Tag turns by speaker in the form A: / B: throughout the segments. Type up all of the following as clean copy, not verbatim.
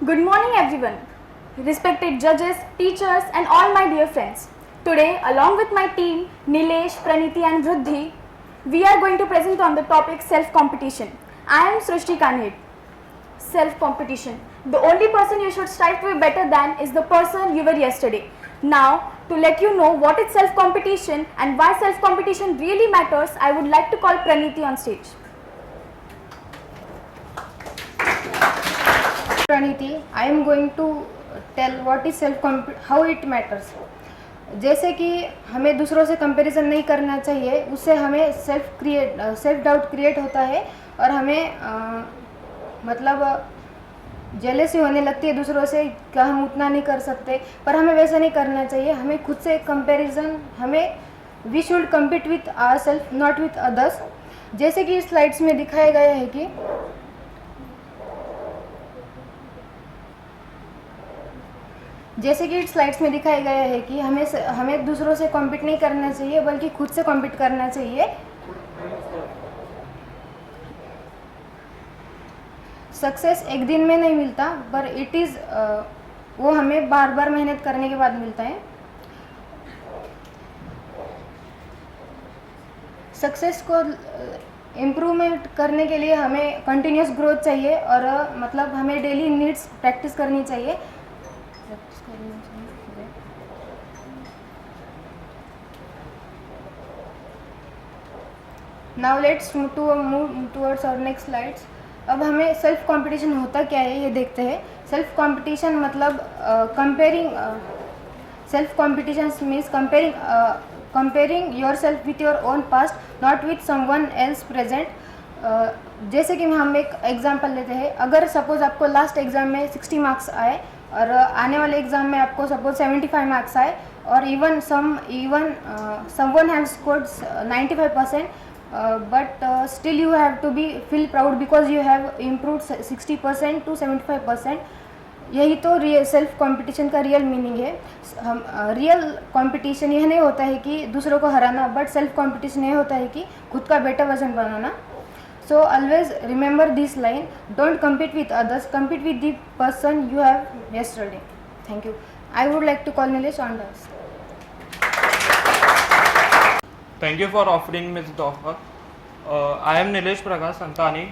A: Good morning everyone, respected judges, teachers and all my dear friends. Today along with my team Nilesh, Praniti and Vruddhi, we are going to present on the topic self-competition. I am Srushti Kanhed. Self-competition. The only person you should strive to be better than is the person you were yesterday. Now, to let you know what is self-competition and why self-competition really matters, I would like to call Praniti on stage.
B: Praniti, I am going to tell what is how it matters. जैसे कि हमें दूसरों से comparison नहीं करना चाहिए, उससे हमें सेल्फ डाउट क्रिएट होता है और हमें मतलब जेलसी होने लगती है दूसरों से कि हम उतना नहीं कर सकते, पर हमें वैसा नहीं करना चाहिए. हमें खुद से comparison we should compete with our self, not with others. जैसे कि स्लाइड्स में दिखाया गया है कि हमें दूसरों से कॉम्पीट नहीं करना चाहिए बल्कि खुद से कॉम्पीट करना चाहिए. सक्सेस एक दिन में नहीं मिलता, पर वो हमें बार बार मेहनत करने के बाद मिलता है. सक्सेस को इम्प्रूवमेंट करने के लिए हमें कंटिन्यूस ग्रोथ चाहिए और मतलब हमें डेली नीड्स प्रैक्टिस करनी चाहिए. Now let's move towards our next slides. अब हमें सेल्फ कंपटीशन होता क्या है ये देखते हैं. सेल्फ कंपटीशन मतलब self competition means comparing your self with your own past, not with someone else present. जैसे कि हम एक एग्जांपल लेते हैं. अगर सपोज आपको लास्ट एग्ज़ाम में 60 मार्क्स आए और आने वाले एग्ज़ाम में आपको सपोज 75 मार्क्स आए और even someone have scored 95%, but still you have to feel proud because you have improved 60% to 75%. यही तो सेल्फ कंपटीशन का रियल मीनिंग है. रियल कंपटीशन यह नहीं होता है कि दूसरों को हराना, बट सेल्फ कंपटीशन यह होता है कि खुद का better version banana. So always remember this line, don't compete with others, compete with the person you have yesterday. Thank you. I would like to call Nilesh on this.
C: Thank you for offering me the offer. I am Nilesh Prakash Santani.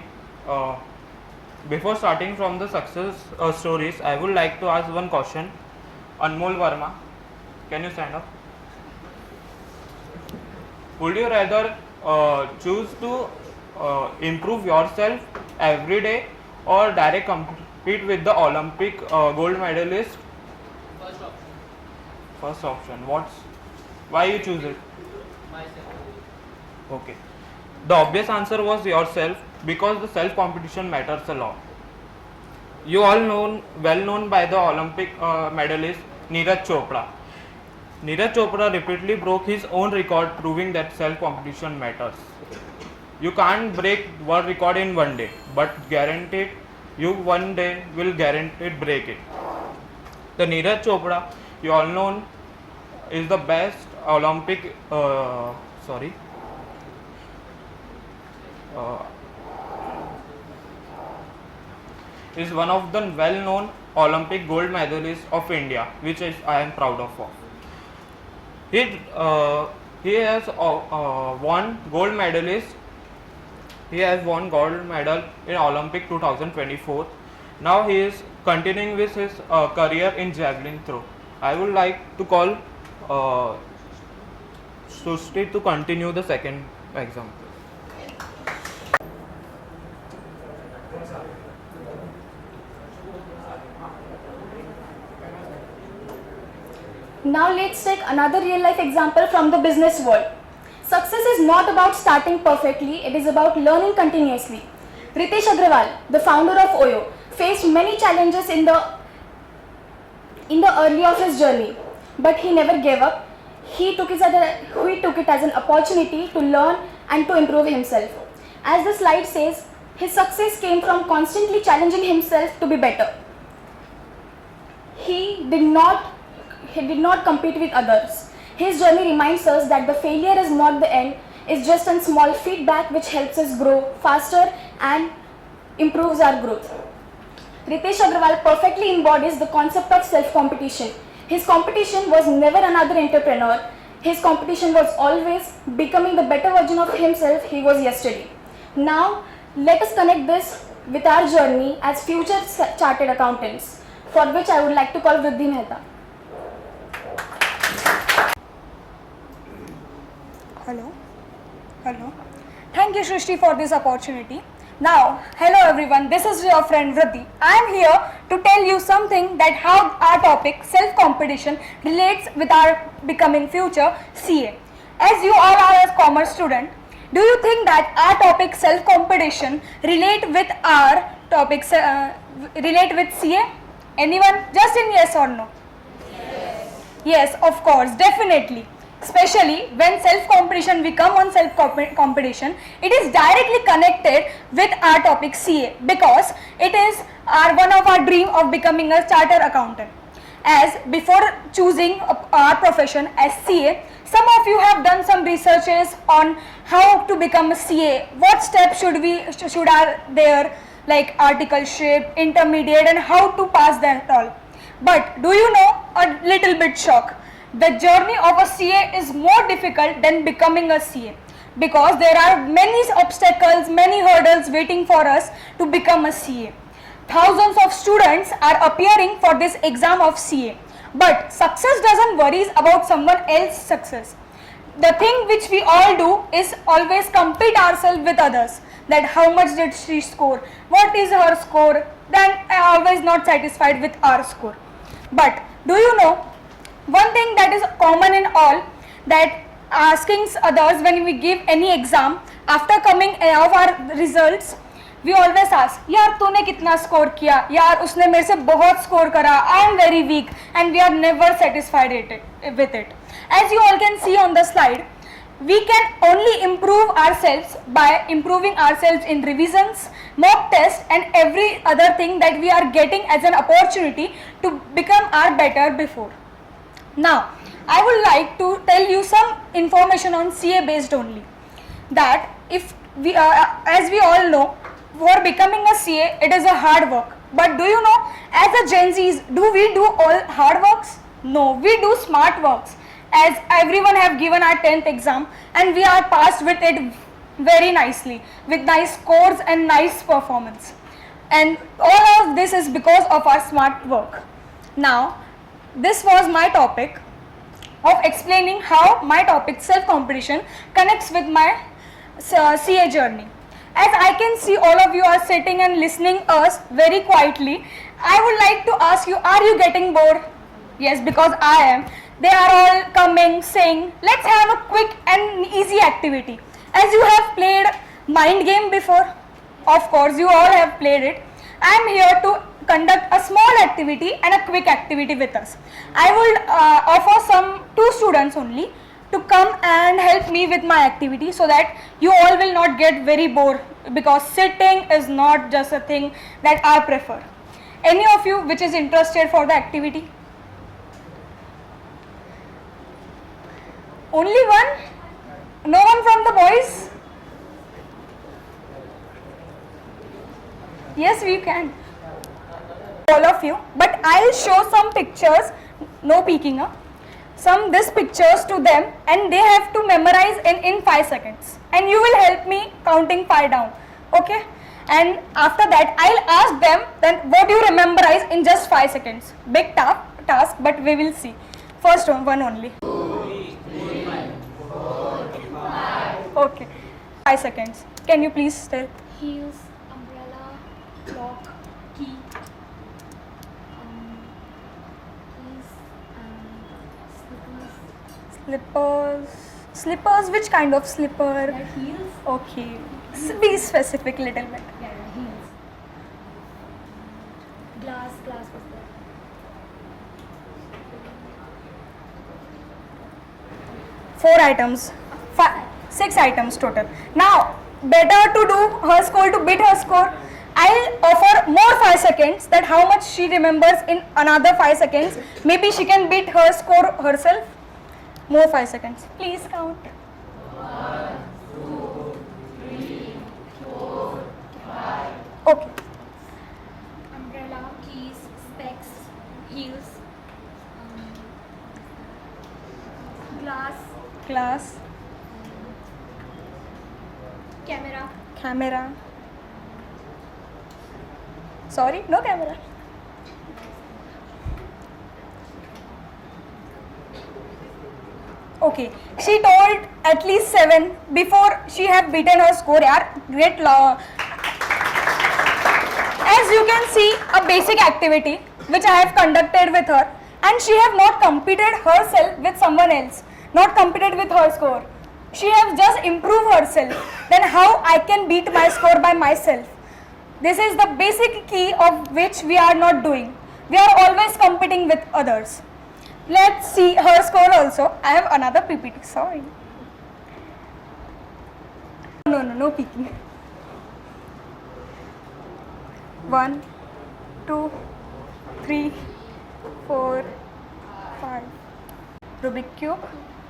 C: Before starting from the success stories, I would like to ask one question. Anmol Verma, can you stand up? Would you rather choose to improve yourself every day or direct compete with the Olympic gold medalist? First option. Why you choose it? Okay. The obvious answer was yourself, because the self competition matters a lot. You all well known by the Olympic medalist Neeraj Chopra. Neeraj Chopra repeatedly broke his own record, proving that self competition matters. You can't break world record in one day, but guaranteed you one day will guaranteed break it. The Neeraj Chopra, you all know, is the best Olympic is one of the well-known Olympic gold medalists of India, which I am proud of. He has won gold medalist. He has won gold medal in Olympic 2024. Now he is continuing with his career in javelin throw. I would like to call Srushti to continue the second example.
A: Now let's take another real life example from the business world. Success is not about starting perfectly, it is about learning continuously. Ritesh Agrawal, the founder of Oyo, faced many challenges in the early of his journey, but he never gave up. He took it as an opportunity to learn and to improve himself. As the slide says, his success came from constantly challenging himself to be better. He did not compete with others. His journey reminds us that the failure is not the end, it's just a small feedback which helps us grow faster and improves our growth. Ritesh Agrawal perfectly embodies the concept of self-competition. His competition was never another entrepreneur. His competition was always becoming the better version of himself he was yesterday. Now, let us connect this with our journey as future chartered accountants, for which I would like to call Vriddhi Mehta.
D: Hello. Thank you, Shrishti, for this opportunity. Now, hello everyone, this is your friend Vriddhi. I am here to tell you something that how our topic, self-competition, relates with our becoming future CA. As you all are a commerce student, do you think that our topic, self-competition, relate with our topic, relate with CA? Anyone? Just in yes or no? Yes, of course, definitely. Especially when self-competition, we come on self-competition, it is directly connected with our topic CA because it is one of our dream of becoming a chartered accountant. As before choosing our profession as CA, some of you have done some researches on how to become a CA, what steps should are there, like articleship, intermediate, and how to pass that all. But do you know, a little bit shock, the journey of a CA is more difficult than becoming a CA because there are many obstacles, many hurdles waiting for us to become a CA. Thousands of students are appearing for this exam of CA, but success doesn't worry about someone else's success. The thing which we all do is always compete ourselves with others, that how much did she score, what is her score, then I always not satisfied with our score. But do you know, one thing that is common in all, that asking others when we give any exam, after coming of our results, we always ask, यार तूने कितना score किया, यार उसने मेरे से बहुत score करा, I am very weak, and we are never satisfied with it. As you all can see on the slide, we can only improve ourselves by improving ourselves in revisions, mock tests, and every other thing that we are getting as an opportunity to become our better before. Now, I would like to tell you some information on CA based only. That if we, as we all know, for becoming a CA, it is a hard work. But do you know, as a Gen Zs, do we do all hard works? No, we do smart works. As everyone have given our 10th exam and we are passed with it very nicely, with nice scores and nice performance. And all of this is because of our smart work. Now, this was my topic of explaining how my topic self-competition connects with my CA journey. As I can see all of you are sitting and listening us very quietly, I would like to ask you, are you getting bored? Yes, because I am. They are all coming, saying, let's have a quick and easy activity. As you have played mind game before, of course you all have played it. I am here to conduct a small activity and a quick activity with us. I will offer two students only to come and help me with my activity so that you all will not get very bored, because sitting is not just a thing that I prefer. Any of you which is interested for the activity? Only one? No one from the boys? Yes, we can. All of you, but I'll show some pictures, no peeking up, these pictures to them, and they have to memorize in 5 seconds, and you will help me counting 5 down, okay? And after that I'll ask them then what you memorize in just 5 seconds. Big task, but we will see. First one only. 2, 3, 4, 5. Okay, 5 seconds. Can you please tell?
E: Heels, umbrella, clock, key, keys, slippers.
D: Slippers, which kind of slipper?
E: Like heels.
D: Okay, be specific little bit.
E: Yeah, heels. Glass was there.
D: 4 items, 6 items total. Now, better to do her score, to beat her score, I'll offer more 5 seconds, that how much she remembers in another 5 seconds. Maybe she can beat her score herself. More 5 seconds. Please count. 1, 2, 3, 4, 5. Okay.
E: Umbrella, heels, glass,
D: Glass.
E: camera,
D: Camera. Sorry, no camera. Okay, she told at least 7 before she have beaten her score. Yeah, great law. As you can see, a basic activity which I have conducted with her, and she have not competed herself with someone else, not competed with her score. She have just improved herself. Then how I can beat my score by myself? This is the basic key of which we are not doing. We are always competing with others. Let's see her score also. I have another PPT, sorry. No peeking. 1, 2, 3, 4, 5. Rubik cube.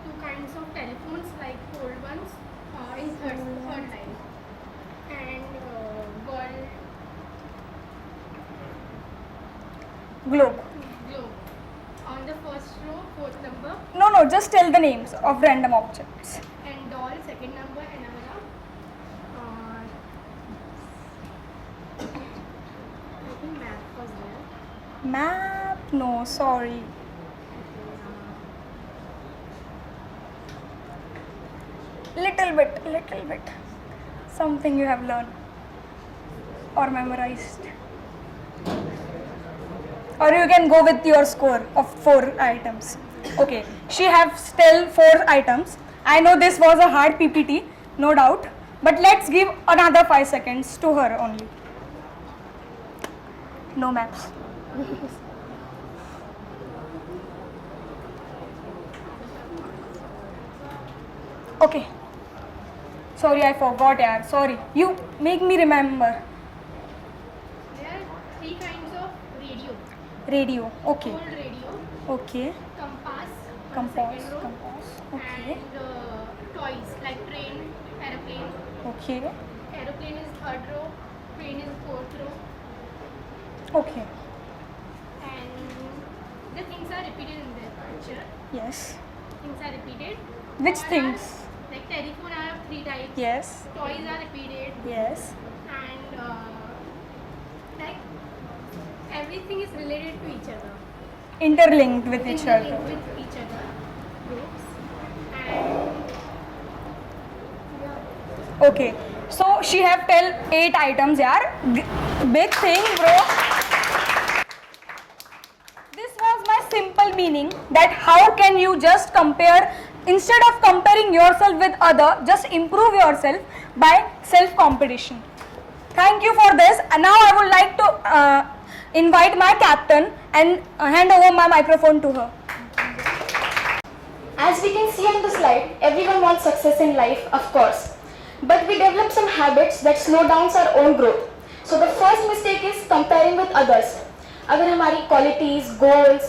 E: two kinds of telephones like old ones in third line, and ball,
D: Globe.
E: globe. On the first row, fourth number,
D: No, just tell the names of random objects.
E: and doll, second number, and another. I think map was there.
D: Map? No, sorry. Little bit. Something you have learned or memorized. Or you can go with your score of 4 items. Okay, she have still 4 items. I know this was a hard PPT, no doubt. But let's give another 5 seconds to her only. No maps. Okay. Sorry, I forgot, yaar. Sorry. You make me remember.
E: There are three kinds of radio.
D: Radio. Okay.
E: Old radio,
D: Okay.
E: compass, on
D: Compass.
E: second row,
D: Compass. Okay.
E: and toys like train, aeroplane.
D: Okay.
E: Aeroplane is third row, train is fourth row,
D: Okay.
E: and the things are repeated in the picture.
D: Yes.
E: Things are repeated.
D: Which
E: All
D: things?
E: Are, like telephone are 3 types.
D: Yes.
E: Toys are repeated,
D: Yes.
E: and like everything is related to each other.
D: Interlinked with each
E: Interlinked
D: other.
E: with each other. Groups. And yeah.
D: Okay. So she have tell 8 items, yaar. Big thing, bro. This was my simple meaning that how can you just compare, instead of comparing yourself with other, just improve yourself by self competition. Thank you for this. And now I would like to invite my captain and hand over my microphone to her.
A: As we can see on the slide, everyone wants success in life, of course. But we develop some habits that slow down our own growth. So the first mistake is comparing with others. अगर हमारी qualities, goals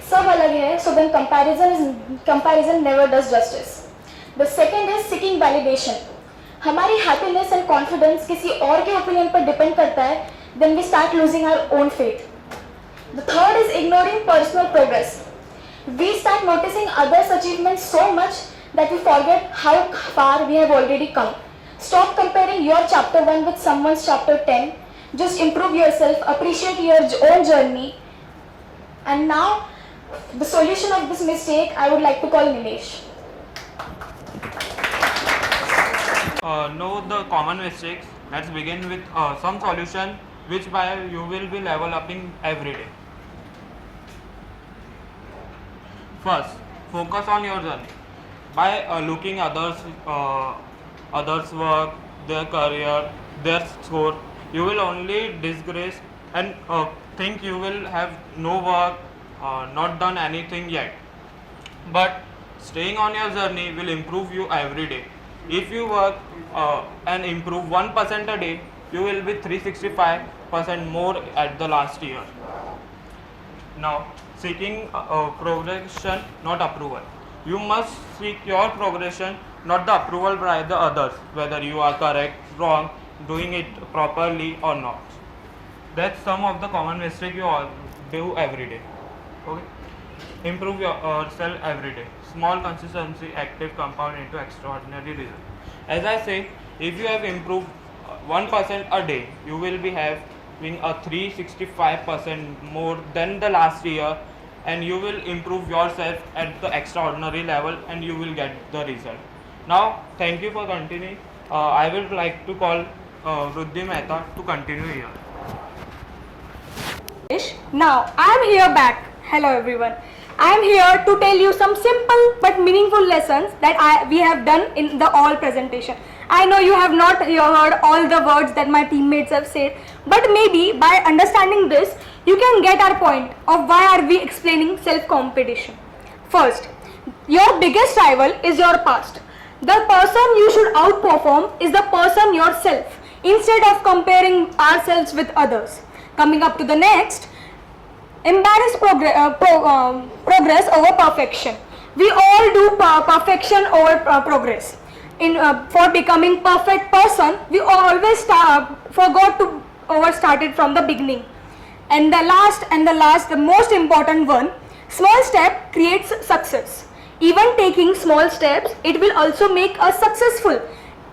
A: सब अलग है, so then comparison never does justice. The second is seeking validation. हमारी happiness and confidence किसी और के opinion पर depend करता है, then we start losing our own faith. The third is ignoring personal progress. We start noticing others' achievements so much that we forget how far we have already come. Stop comparing your chapter 1 with someone's chapter 10. Just improve yourself, appreciate your own journey. And now, the solution of this mistake, I would like to call Nilesh.
C: Know the common mistakes. Let's begin with some solution which by you will be level upping every day. First, focus on your journey. By looking others work, their career, their score, you will only disgrace and think you will have no work, not done anything yet. But staying on your journey will improve you every day. If you work and improve 1% a day, you will be 365% more at the last year. Now, seeking progression, not approval. You must seek your progression, not the approval by the others, whether you are correct, wrong, doing it properly or not. That's some of the common mistakes you all do every day. Okay. Improve yourself every day. Small consistency, active compound into extraordinary result. As I say, if you have improved 1% a day, you will be having a 365% more than the last year, and you will improve yourself at the extraordinary level, and you will get the result. Now, thank you for continuing. I would like to call Ruddhi Mehta to continue here.
D: Now I am here back. Hello everyone. I am here to tell you some simple but meaningful lessons that we have done in the all presentation. I know you have not heard all the words that my teammates have said, but maybe by understanding this, you can get our point of why are we explaining self-competition. First, your biggest rival is your past. The person you should outperform is the person yourself, instead of comparing ourselves with others. Coming up to the next, embrace progress over perfection. We all do perfection over progress. For becoming perfect person, we always forgot to start it from the beginning. And the last, the most important one, small step creates success. Even taking small steps, it will also make us successful.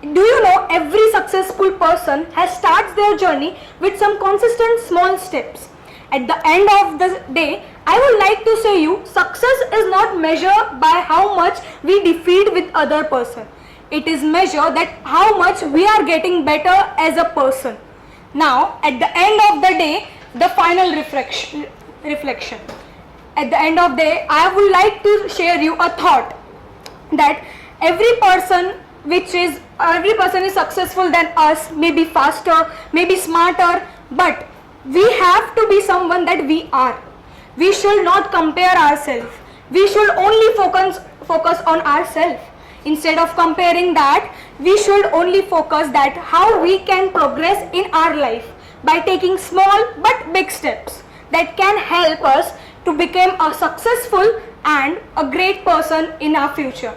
D: Do you know every successful person has starts their journey with some consistent small steps. At the end of the day, I would like to say you, success is not measured by how much we defeat with other person. It is measured that how much we are getting better as a person. Now, at the end of the day, the final reflection. At the end of the day, I would like to share you a thought that every person is successful than us, maybe faster, maybe smarter, but we have to be someone that we are. We should not compare ourselves. We should only focus on ourselves. Instead of comparing that, we should only focus that how we can progress in our life by taking small but big steps that can help us to become a successful and a great person in our future.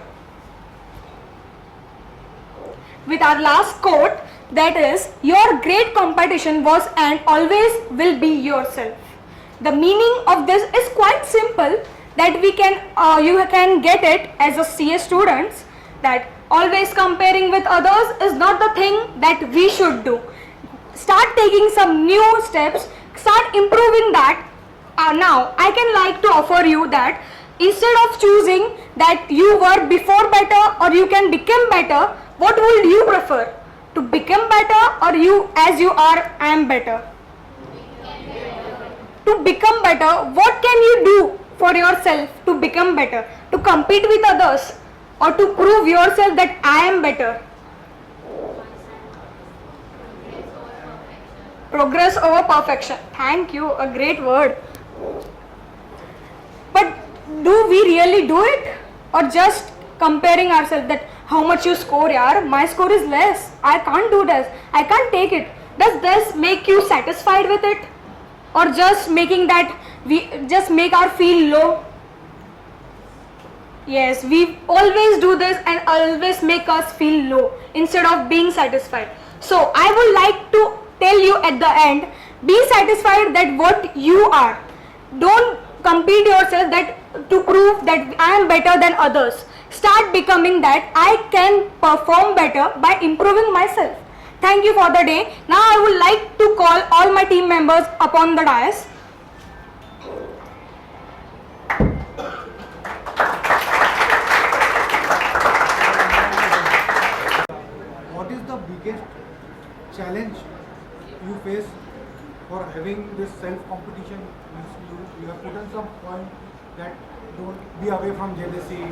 D: With our last quote, that is, your great competition was and always will be yourself. The meaning of this is quite simple, that you can get it as a CA students, that always comparing with others is not the thing that we should do. Start taking some new steps, start improving that. Now I can like to offer you that instead of choosing that you were before better or you can become better, what would you prefer? To become better or you as you are am better? To become better, what can you do for yourself to become better? To compete with others or to prove yourself that I am better? Progress over perfection. Thank you, a great word. But do we really do it? Or just comparing ourselves that how much you score, yaar, my score is less, I can't do this, I can't take it. Does this make you satisfied with it? Or just making that we just make our feel low? Yes, we always do this and always make us feel low instead of being satisfied. So I would like to tell you at the end, be satisfied that what you are. Don't compete yourself that to prove that I am better than others. Start becoming that I can perform better by improving myself. Thank you for the day. Now I would like to call all my team members upon the dais.
F: What is the biggest challenge you face for having this self-competition? You have put on some point that don't be away from jealousy,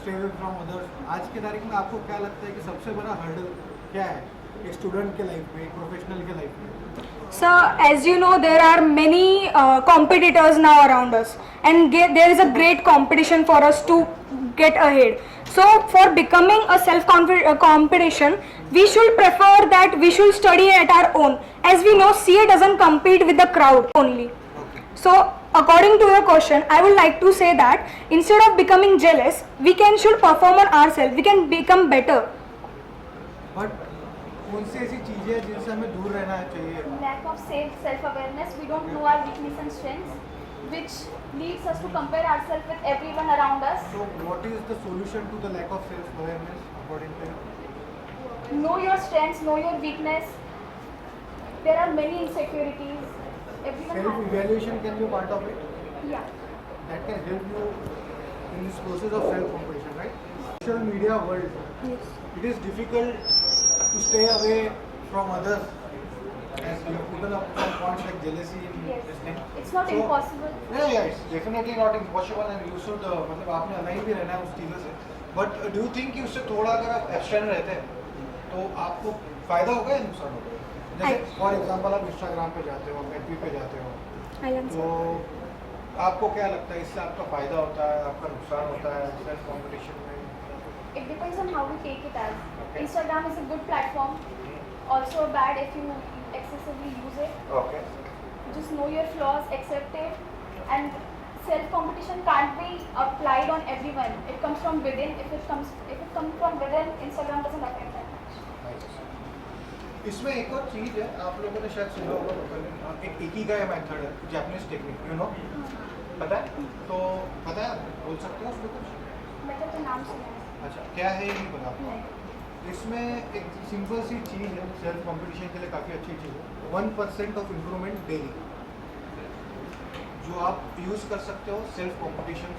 F: stay away from others. आज के तारीख में आपको क्या लगता है कि सबसे बड़ा हर्डल क्या है एक स्टूडेंट के लाइफ में, एक प्रोफेशनल के लाइफ में?
D: So, as you know, there are many competitors now around us, and there is a great competition for us to get ahead. So, for becoming a self-competition, we should prefer that we should study at our own. As we know, CA doesn't compete with the crowd only. So, according to your question, I would like to say that instead of becoming jealous, we should perform on ourselves. We can become better.
F: But कौन सी ऐसी चीजें हैं जिनसे हमें दूर रहना चाहिए?
A: Lack of self-awareness, we don't know our weakness and strengths. which leads us to compare ourselves with everyone around us.
F: So what is the solution to the lack of self-awareness according to you?
A: Know your strengths, know your weakness. There are many insecurities. Everyone has.
F: Self-evaluation can be a part of it.
A: Yeah.
F: That can help you in this process of self-competition, right? Social media world.
A: Yes.
F: It is difficult to stay away from others, as you have put up some points like jealousy in
A: Yes.
F: this thing.
A: It's not
F: So-
A: impossible.
F: Yeah, it's definitely not impossible and you should मतलब आपने align भी रहना है उस चीज़ों से. But do you think कि उससे थोड़ा अगर आप एब्स्टेंड रहते हैं तो आपको फ़ायदा होगा या नुकसान होगा? जैसे फॉर एग्जांपल आप इंस्टाग्राम पे जाते हो, एफबी पे जाते हो, तो आपको क्या लगता है इससे आपका फ़ायदा होता है, आपका नुकसान होता है सेल्फ कॉम्पिटिशन में?
A: It depends on how we take it as. Instagram is a good platform. Also bad if you excessively use it.
F: Okay.
A: Just know your flaws, accept it, and self-competition can't be applied on everyone. It comes from within. If it comes from within, Instagram doesn't affect that much.
F: इसमें एक और चीज़ है, आप लोगों ने शायद सुना होगा, पता नहीं, एक इकिगाई मेथड है, जापानीज टेक्निक, यू नो, पता है? तो पता है, बोल सकते हो उसमें कुछ?
A: मतलब तो नाम सुना है.
F: अच्छा, क्या है ये नहीं पता आपको? इसमें एक सिंपल सी चीज़ है, सेल्फ कंपटीशन के लिए काफ़ी अच्छी चीज़ है, 1% ऑफ इम्प्रूवमेंट डेली, जो आप यूज़ कर सकते हो सेल्फ कंपटीशन,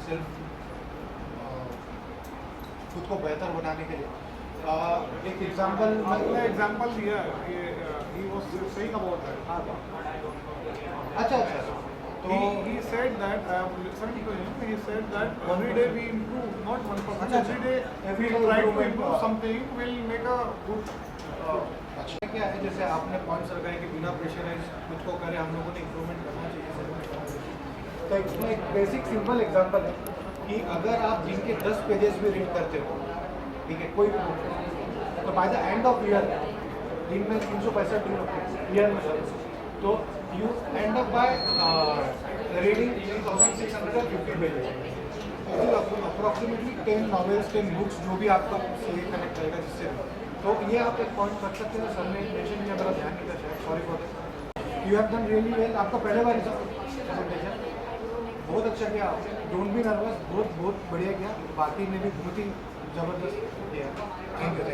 F: खुद को बेहतर बनाने के लिए. एक एग्जांपल
G: आपने एग्जांपल दिया है, ये he was saying about that.
F: अच्छा अच्छा, तो
G: He said that I am listening to him. He said that every day we improve, not 1%. Every day
F: Every
G: we
F: day
G: try to
F: improvement,
G: improve something. Will make a good.
F: अच्छा क्या है, जैसे आपने points लगाए कि बिना pressurise खुद को करें, हम लोगों ने इम्प्रूवमेंट करना चाहिए. तो इसमें एक बेसिक सिंपल एग्जांपल है कि अगर आप दिन के 10 पेजेस भी रीड करते हो, ठीक है, कोई भी बुक, तो by the end of year दिन में 365 दिन होते हैं ईयर में, तो you and up by reading 3650 pages. Approximately 10 novels, 10 books, जो भी आपका से कनेक्ट करेगा जिससे भी. तो ये आप एक पॉइंट कर सकते हो. सर ने मेंशन किया, मेरा ध्यान नहीं था शायद, sorry for this. You have done really well. आपका पहले बार प्रेजेंटेशन बहुत अच्छा किया. डोंट बी नर्वस, बहुत बढ़िया किया. बाकी ने भी बहुत ही ज़बरदस्त किया. Thank you.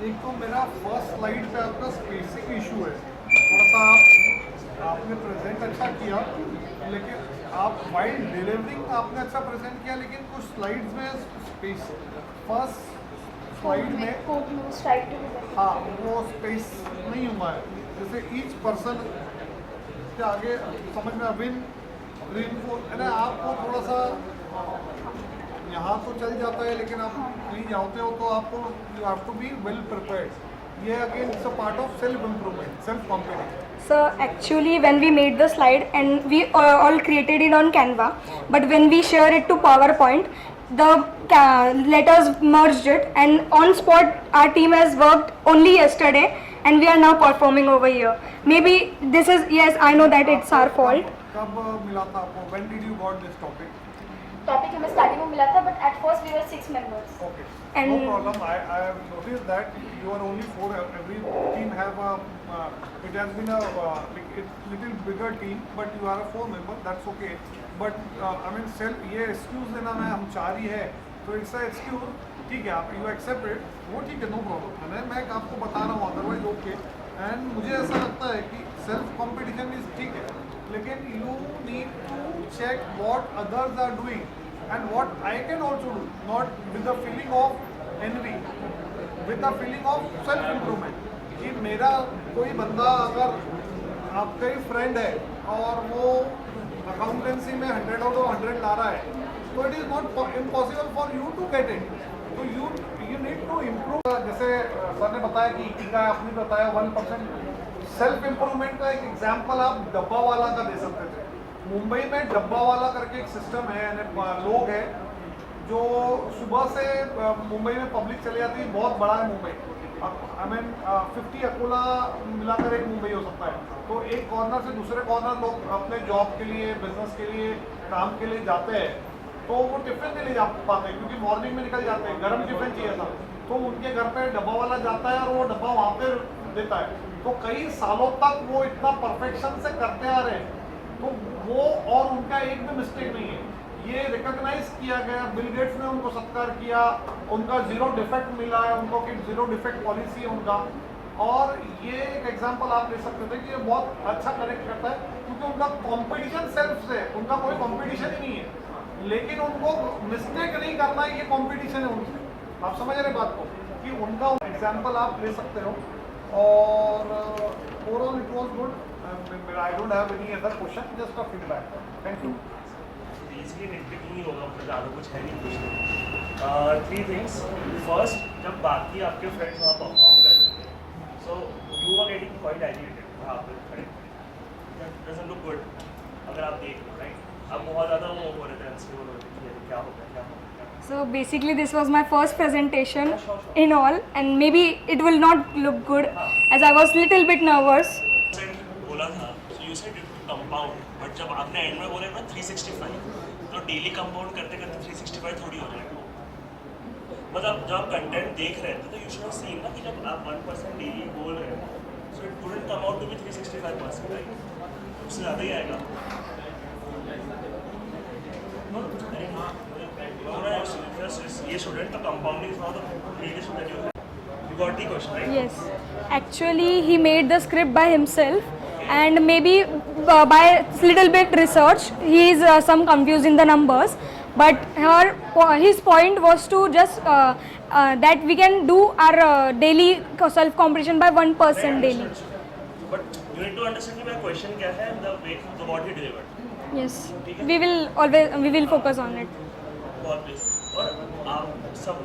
G: एक तो मेरा फर्स्ट स्लाइड पे आपका स्पेसिक इशू है, थोड़ा सा आपने प्रेजेंट अच्छा किया, लेकिन आप वाइल डिलीवरिंग आपने अच्छा प्रेजेंट किया, लेकिन कुछ स्लाइड्स में स्पेस, फर्स्ट स्लाइड में
A: कोड में स्ट्राइक टू बी.
G: हाँ वो स्पेस नहीं हुआ है. जैसे ईच पर्सन के आगे समझ में विन है, आपको थोड़ा सा यहाँ तो चल जाता है, लेकिन आप कहीं जाते हो तो आपको you have to be well prepared. ये again it's a part of self improvement, self competition.
D: So actually when we made the slide and we all created it on Canva, but when we share it to PowerPoint, the letters merged it, and on spot our team has worked only yesterday and we are now performing over here. Maybe this is, yes, I know that it's our fault.
G: कब मिला था आपको? When did you got this topic?
A: Topic हमें starting में मिला था, but at first we were 6 members.
G: Okay.
D: And-
G: No problem. I have noticed that you are only 4. Every team have a. It has been a little bigger team, but you are a 4 member. That's okay. But I mean, ये excuse देना है, हम 4 ही है, तो it's a excuse. ठीक है, आप you accept it. वो ठीक है, no problem. है, मैं आपको बता रहा हूँ, otherwise okay. And मुझे ऐसा लगता है कि self competition is ठीक है, लेकिन you need to check what others are doing and what I can also do, not with the feeling of envy, with the feeling of self improvement. कि मेरा कोई बंदा अगर आपका ही फ्रेंड है और वो अकाउंटेंसी में 100 आउट ऑफ 100 ला रहा है, तो it is not impossible for you to get it. तो यू नीड टू इम्प्रूव. जैसे सर ने बताया कि इकिगाई, आपने बताया 1%. सेल्फ इम्प्रूवमेंट का एक एग्जाम्पल आप डब्बा वाला का दे सकते थे. मुंबई में डब्बा वाला करके एक सिस्टम है, यानी लोग हैं जो सुबह से मुंबई में पब्लिक चले जाती है. बहुत बड़ा है मुंबई, आई मीन 50 अकोला मिलाकर एक मुंबई हो सकता है. तो एक कॉर्नर से दूसरे कॉर्नर लोग अपने जॉब के लिए, बिजनेस के लिए, काम के लिए जाते हैं. तो वो टिफिन नहीं ले जा पाते क्योंकि मॉर्निंग में निकल जाते हैं, गर्म टिफिन चाहिए था. तो उनके घर पे डब्बा वाला जाता है और वो डब्बा वहाँ पे देता है. तो कई सालों तक वो इतना परफेक्शन से करते आ रहे हैं. तो वो और उनका एक भी मिस्टेक नहीं है, ये रिकॉग्नाइज किया गया, बिल गेट्स ने उनको सत्कार किया, उनका जीरो डिफेक्ट मिला है, उनको कि जीरो डिफेक्ट पॉलिसी है उनका। और ये एक एग्जांपल आप ले सकते थे कि ये बहुत अच्छा कनेक्ट करता है, क्योंकि उनका कंपटीशन सेल्फ से, उनका कोई कंपटीशन ही नहीं है, लेकिन उनको मिस्टेक नहीं करना है, ये कंपटीशन है उनसे। आप समझ रहे बात को, कि उनका एग्जांपल आप ले सकते हो। और overall it was good. I don't have any other question, just a feedback. Thank you.
H: Basically networking ही होगा, मतलब ज़्यादा कुछ है नहीं कुछ। 3 थिंग्स। फर्स्ट, जब बाकी आपके फ्रेंड्स वहाँ परफॉर्म कर रहे थे, so you are getting quite educated वहाँ पर खड़े, डजंट लुक गुड। अगर आप देख लो, राइट, आप बहुत ज़्यादा वो हो रहे थे, अनस्टेबल हो रहे थे कि क्या हो गया क्या हो गया।
D: So basically this was my first presentation in all, and maybe it will not look good as I was little bit nervous.
H: बोला था, so you said compound, but जब आपने एंड में बोला ना 365, तो डेली कंपाउंड करते करते 365 थोड़ी हो जाएगा। मतलब जब आप कंटेंट देख रहे थे तो यू शुड हैव सीन ना कि जब आप 1% डेली बोल रहे हो, so it wouldn't come out to be 365%, right? उससे ज़्यादा ही आएगा। ये स्टूडेंट का compounding is not the greatest that you got the question, right?
D: Yes, actually he made the script by himself, and maybe by little bit research he is some confused in the numbers, but his point was to just that we can do our daily self competition by 1% daily.
H: But you need to understand कि मेरा question क्या है, the way the what he delivered.
D: Yes, we will focus on it.
H: बहुत please। और आप सब